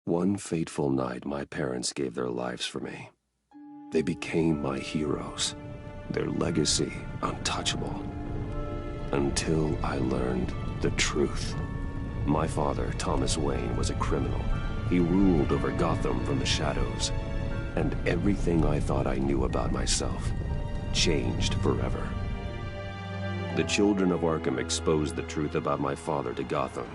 One fateful night, my parents gave their lives for me. They became my heroes, their legacy untouchable. Until I learned the truth. My father, Thomas Wayne, was a criminal. He ruled over Gotham from the shadows. And everything I thought I knew about myself changed forever. The children of Arkham exposed the truth about my father to Gotham.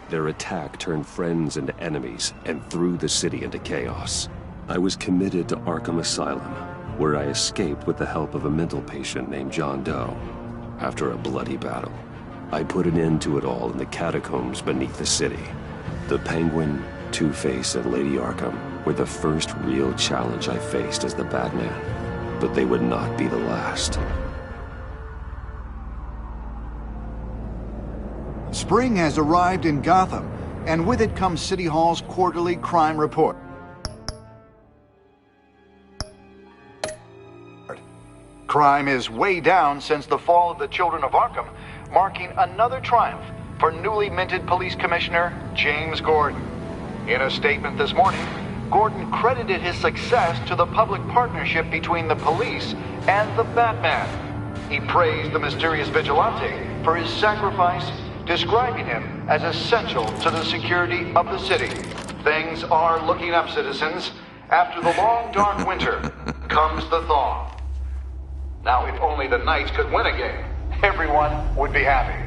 Their attack turned friends into enemies and threw the city into chaos. I was committed to Arkham Asylum, where I escaped with the help of a mental patient named John Doe. After a bloody battle, I put an end to it all in the catacombs beneath the city. The Penguin, Two-Face, and Lady Arkham were the first real challenge I faced as the Batman, but they would not be the last. Spring has arrived in Gotham, and with it comes City Hall's quarterly crime report. Crime is way down since the fall of the Children of Arkham, marking another triumph for newly minted Police Commissioner James Gordon. In a statement this morning, Gordon credited his success to the public partnership between the police and the Batman. He praised the mysterious vigilante for his sacrifice, describing him as essential to the security of the city. Things are looking up, citizens. After the long, dark winter comes the thaw. Now, if only the Knights could win a game, everyone would be happy.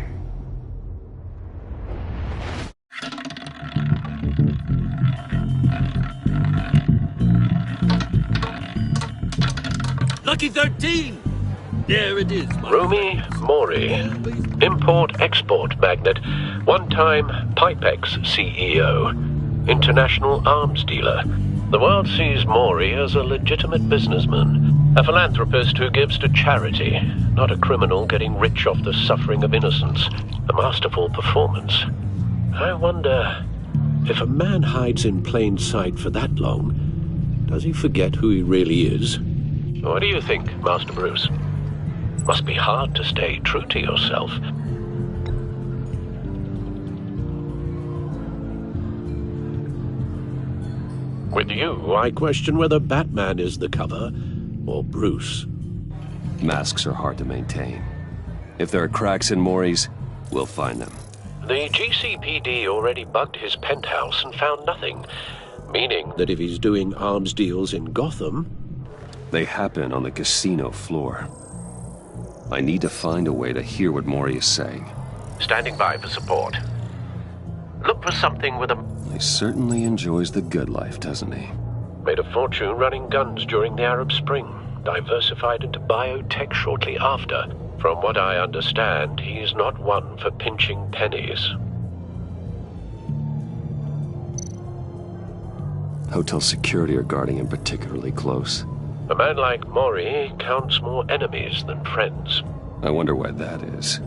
Lucky 13! There it is, my Romy Mori, import-export magnate, one-time Pipex CEO, international arms dealer. The world sees Mori as a legitimate businessman, a philanthropist who gives to charity, not a criminal getting rich off the suffering of innocence. A masterful performance. I wonder, if a man hides in plain sight for that long, does he forget who he really is? What do you think, Master Bruce? Must be hard to stay true to yourself. With you, I question whether Batman is the cover, or Bruce. Masks are hard to maintain. If there are cracks in Mori's, we'll find them. The GCPD already bugged his penthouse and found nothing, meaning that if he's doing arms deals in Gotham... They happen on the casino floor. I need to find a way to hear what Mori is saying. Standing by for support. Look for something with a... He certainly enjoys the good life, doesn't he? Made a fortune running guns during the Arab Spring. Diversified into biotech shortly after. From what I understand, he's not one for pinching pennies. Hotel security are guarding him particularly close. A man like Mori counts more enemies than friends. I wonder why that is.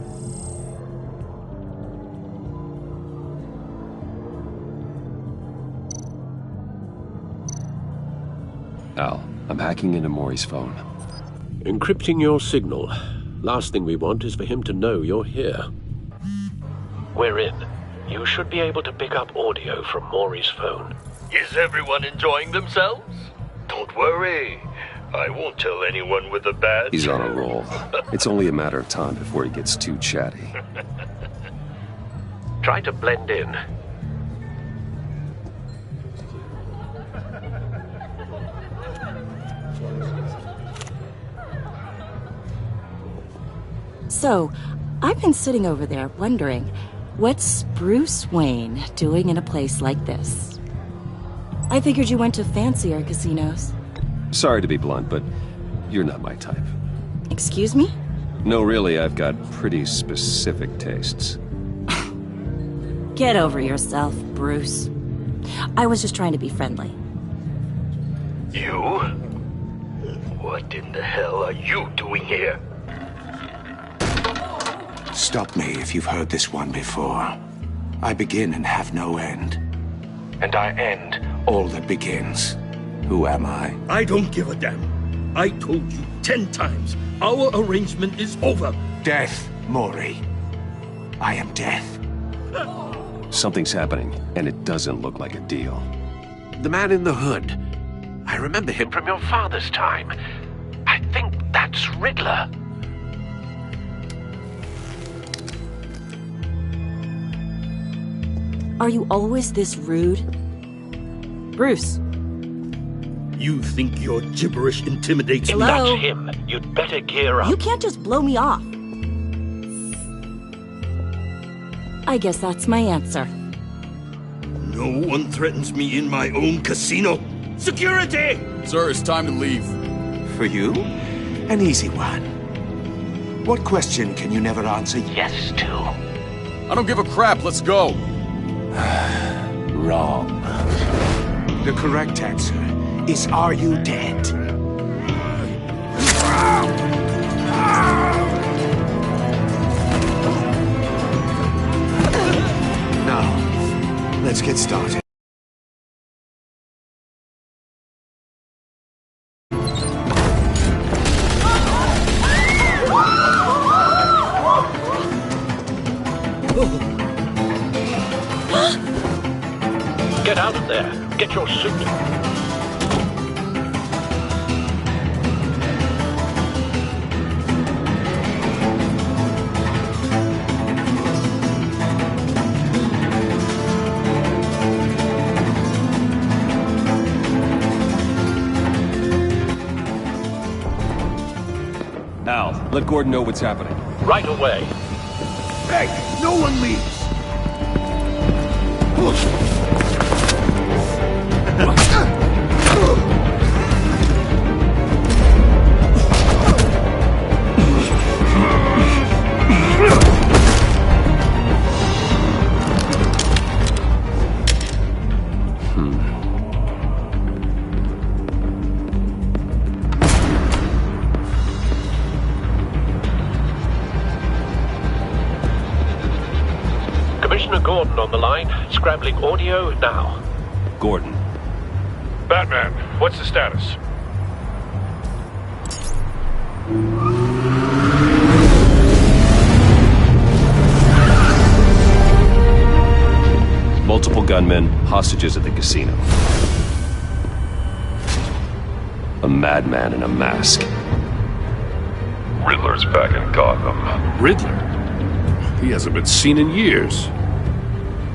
Al, I'm hacking into Mori's phone. Encrypting your signal. Last thing we want is for him to know you're here. We're in. You should be able to pick up audio from Mori's phone. Is everyone enjoying themselves? Don't worry. I won't tell anyone with a badge. He's on a roll. It's only a matter of time before he gets too chatty. Try to blend in. So, I've been sitting over there wondering, what's Bruce Wayne doing in a place like this? I figured you went to fancier casinos. Sorry to be blunt, but you're not my type. Excuse me? No, really, I've got pretty specific tastes. Get over yourself, Bruce. I was just trying to be friendly. You? What in the hell are you doing here? Stop me if you've heard this one before. I begin and have no end. And I end all that begins. Who am I? I don't give a damn. I told you 10 times. Our arrangement is over. Death, Mori. I am death. Something's happening, and it doesn't look like a deal. The man in the hood. I remember him from your father's time. I think that's Riddler. Are you always this rude? Bruce. You think your gibberish intimidates me? Hello? That's him. You'd better gear up. You can't just blow me off. I guess that's my answer. No one threatens me in my own casino. Security! Sir, it's time to leave. For you? An easy one. What question can you never answer yes to? I don't give a crap, let's go. Wrong. The correct answer is, are you dead? Now, let's get started. Get out of there. Get your suit. Al, let Gordon know what's happening. Right away. Hey, no one leaves! Commissioner Gordon on the line. Scrambling audio now. Gordon. Batman, what's the status? Multiple gunmen, hostages at the casino. A madman in a mask. Riddler's back in Gotham. Riddler? He hasn't been seen in years.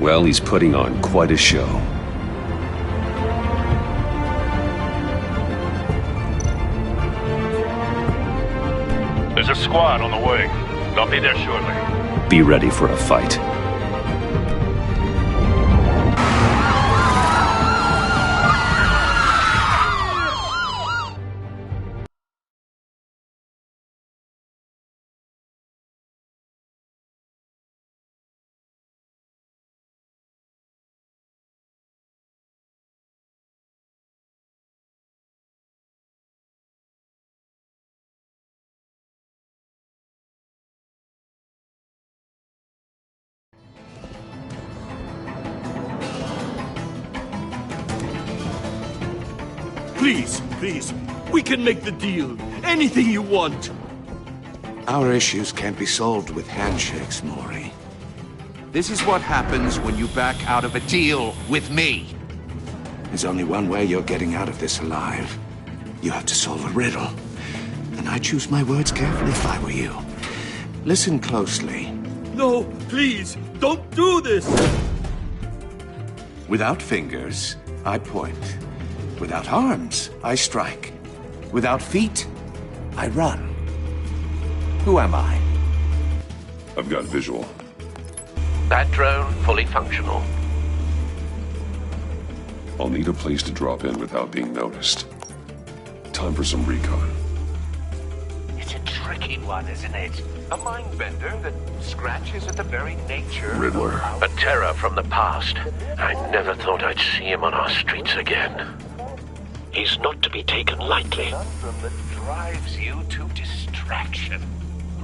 Well, he's putting on quite a show. There's a squad on the way. They'll be there shortly. Be ready for a fight. Please, we can make the deal. Anything you want. Our issues can't be solved with handshakes, Maury. This is what happens when you back out of a deal with me. There's only one way you're getting out of this alive. You have to solve a riddle. And I choose my words carefully if I were you. Listen closely. No, please, don't do this. Without fingers, I point. Without arms, I strike. Without feet, I run. Who am I? I've got visual. That drone fully functional. I'll need a place to drop in without being noticed. Time for some recon. It's a tricky one, isn't it? A mind bender that scratches at the very nature. Riddler. A terror from the past. I never thought I'd see him on our streets again. He's not to be taken lightly. A conundrum that drives you to distraction,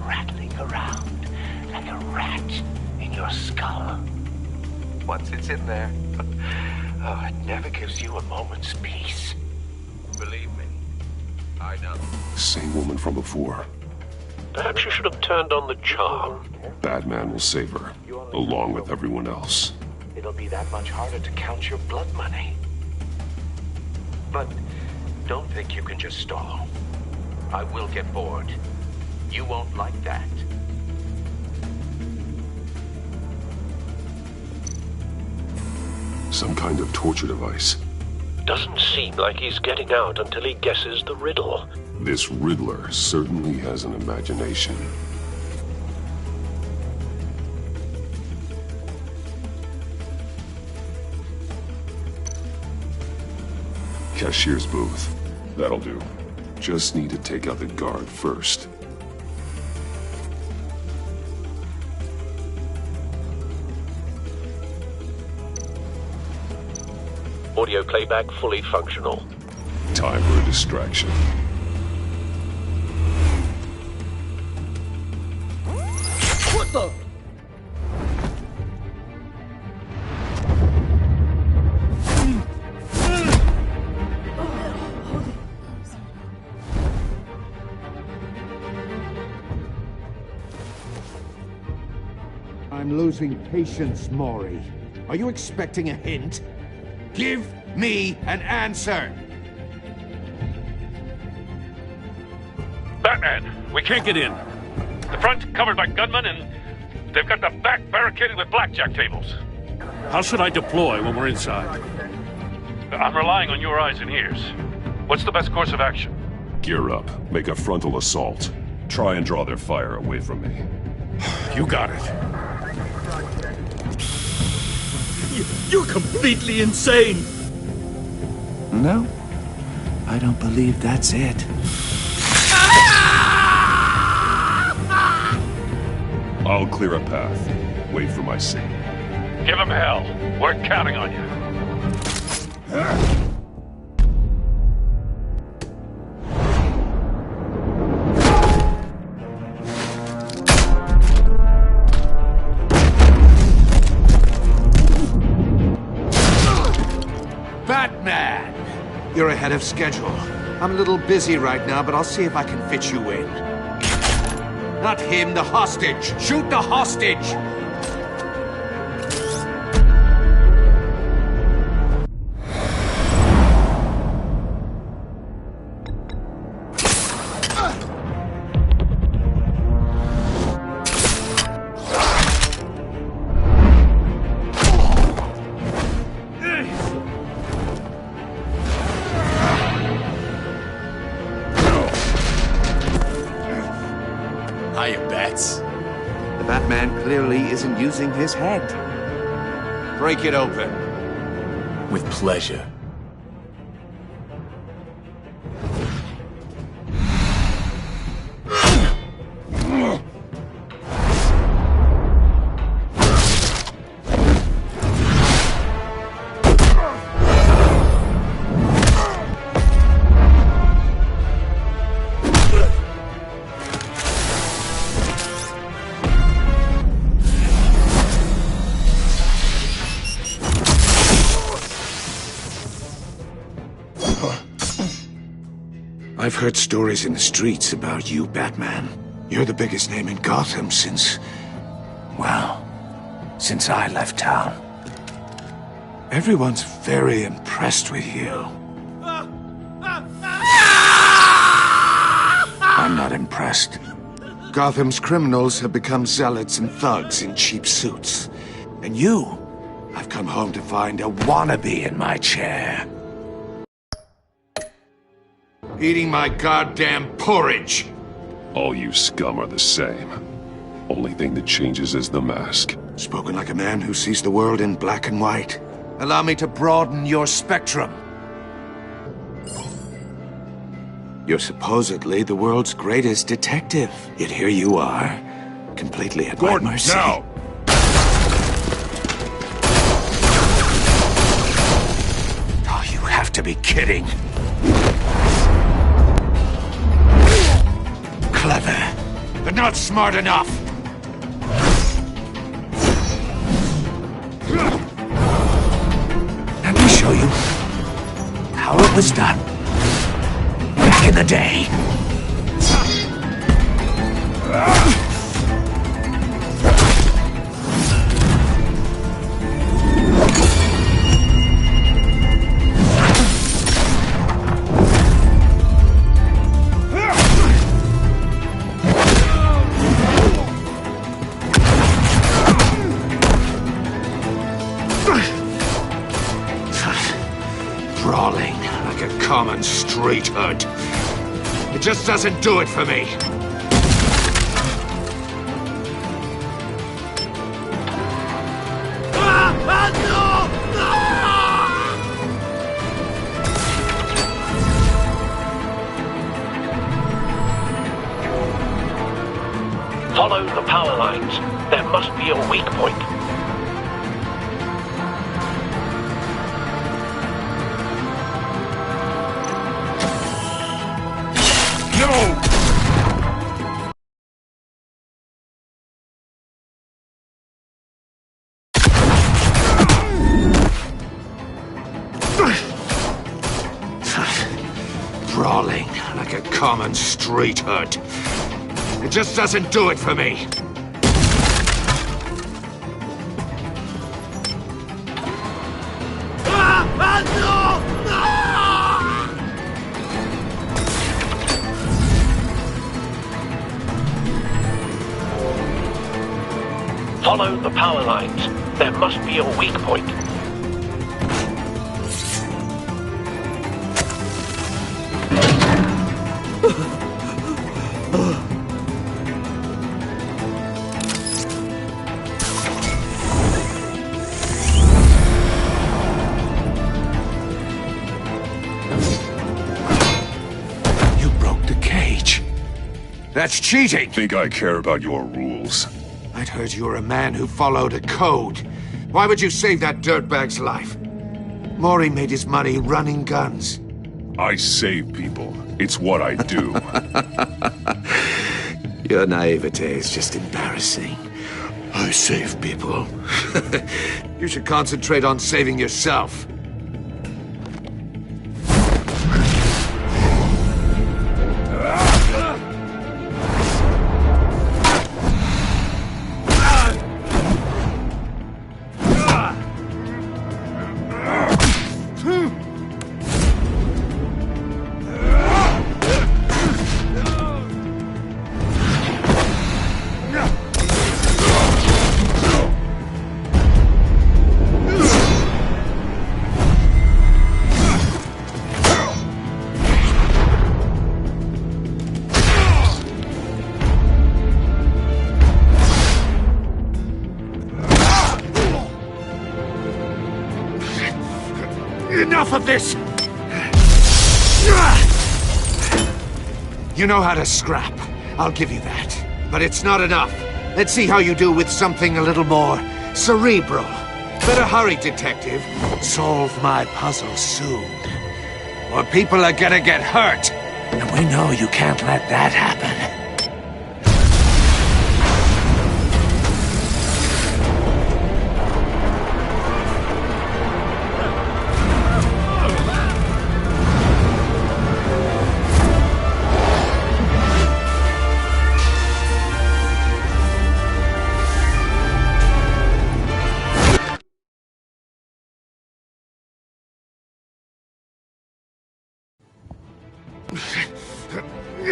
rattling around like a rat in your skull. Once it's in there, it never gives you a moment's peace. Believe me, I know. Same woman from before. Perhaps you should have turned on the charm. Batman will save her, along with everyone else. It'll be that much harder to count your blood money. But don't think you can just stall. I will get bored. You won't like that. Some kind of torture device. Doesn't seem like he's getting out until he guesses the riddle. This Riddler certainly has an imagination. Cashier's booth. That'll do. Just need to take out the guard first. Audio playback fully functional. Time for a distraction. What the? I'm losing patience, Maury. Are you expecting a hint? Give me an answer! Batman, we can't get in. The front's covered by gunmen, and they've got the back barricaded with blackjack tables. How should I deploy when we're inside? I'm relying on your eyes and ears. What's the best course of action? Gear up. Make a frontal assault. Try and draw their fire away from me. You got it. You're completely insane! No, I don't believe that's it. I'll clear a path. Wait for my signal. Give him hell. We're counting on you. Batman! You're ahead of schedule. I'm a little busy right now, but I'll see if I can fit you in. Not him, the hostage! Shoot the hostage! The Batman clearly isn't using his head. Break it open. With pleasure. I've heard stories in the streets about you, Batman. You're the biggest name in Gotham since I left town. Everyone's very impressed with you. I'm not impressed. Gotham's criminals have become zealots and thugs in cheap suits. And you, I've come home to find a wannabe in my chair. Eating my goddamn porridge! All you scum are the same. Only thing that changes is the mask. Spoken like a man who sees the world in black and white. Allow me to broaden your spectrum. You're supposedly the world's greatest detective. Yet here you are, completely at my mercy. Now! Oh, you have to be kidding. Clever, but not smart enough. Let me show you how it was done back in the day. Brawling like a common street hood. It just doesn't do it for me. Follow the power lines. There must be a weak point. Brawling like a common street hood. It just doesn't do it for me. Follow the power lines. There must be a weak point. You broke the cage. That's cheating. Think I care about your rules? I'd heard you were a man who followed a code. Why would you save that dirtbag's life? Maury made his money running guns. I save people. It's what I do. Your naivete is just embarrassing. I save people. You should concentrate on saving yourself. Enough of this! You know how to scrap. I'll give you that. But it's not enough. Let's see how you do with something a little more cerebral. Better hurry, detective. Solve my puzzle soon. Or people are gonna get hurt. And we know you can't let that happen.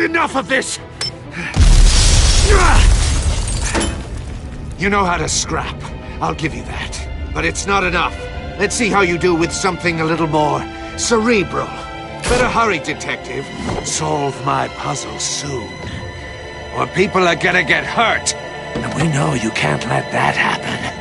Enough of this! You know how to scrap. I'll give you that. But it's not enough. Let's see how you do with something a little more cerebral. Better hurry, detective. Solve my puzzle soon. Or people are gonna get hurt. And we know you can't let that happen.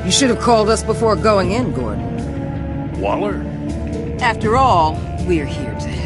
You should have called us before going in, Gordon. Waller? After all, we're here to help.